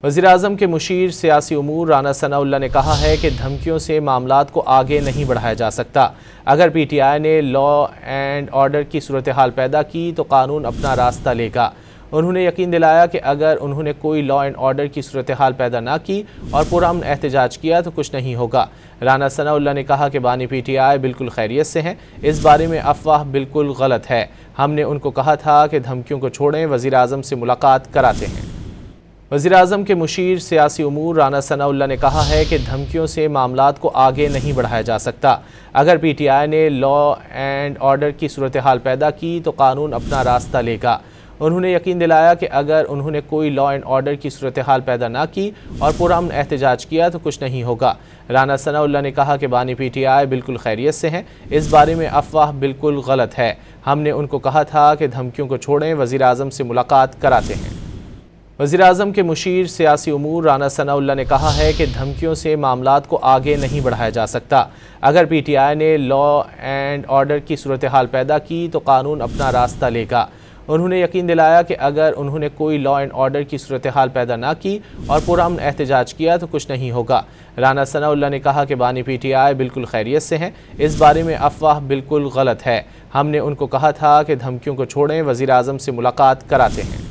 वज़ीर-ए-आज़म के मुशीर सियासी उमूर राना सनाउल्लाह ने कहा है कि धमकियों से मामलात को आगे नहीं बढ़ाया जा सकता। अगर PTI ने लॉ एंड ऑर्डर की सूरत हाल पैदा की तो कानून अपना रास्ता लेगा। उन्होंने यकीन दिलाया कि अगर उन्होंने कोई लॉ एंड ऑर्डर की सूरत हाल पैदा ना की और पुरअमन एहतजाज किया तो कुछ नहीं होगा। राना सनाउल्लाह ने कहा कि बानी PTI बिल्कुल खैरियत से हैं, इस बारे में अफवाह बिल्कुल गलत है। हमने उनको कहा था कि धमकियों को छोड़ें, वज़ीर-ए-आज़म से मुलाकात कराते हैं। वज़ीर-ए-आज़म के मुशीर सियासी उमूर राना सनाउल्लाह ने कहा है कि धमकियों से मामलात को आगे नहीं बढ़ाया जा सकता। अगर PTI ने लॉ एंड ऑर्डर की सूरत हाल पैदा की तो कानून अपना रास्ता लेगा। उन्होंने यकीन दिलाया कि अगर उन्होंने कोई लॉ एंड ऑर्डर की सूरत हाल पैदा ना की और पुरअमन एहतजाज किया तो कुछ नहीं होगा। राना सनाउल्लाह ने कहा कि बानी PTI बिल्कुल खैरियत से हैं, इस बारे में अफवाह बिल्कुल गलत है। हमने उनको कहा था कि धमकियों को छोड़ें, वज़ीर-ए-आज़म से मुलाकात कराते हैं। वज़ीर-ए-आज़म के मुशीर सियासी उमूर राना सनाउल्लाह ने कहा है कि धमकियों से मामलात को आगे नहीं बढ़ाया जा सकता। अगर PTI ने लॉ एंड ऑर्डर की सूरत हाल पैदा की तो कानून अपना रास्ता लेगा। उन्होंने यकीन दिलाया कि अगर उन्होंने कोई लॉ एंड ऑर्डर की सूरत हाल पैदा ना की और पुरअमन एहतजाज किया तो कुछ नहीं होगा। राना सनाउल्लाह ने कहा कि बानी PTI बिल्कुल खैरियत से हैं, इस बारे में अफवाह बिल्कुल गलत है। हमने उनको कहा था कि धमकियों को छोड़ें, वज़ीर-ए-आज़म से मुलाकात कराते हैं।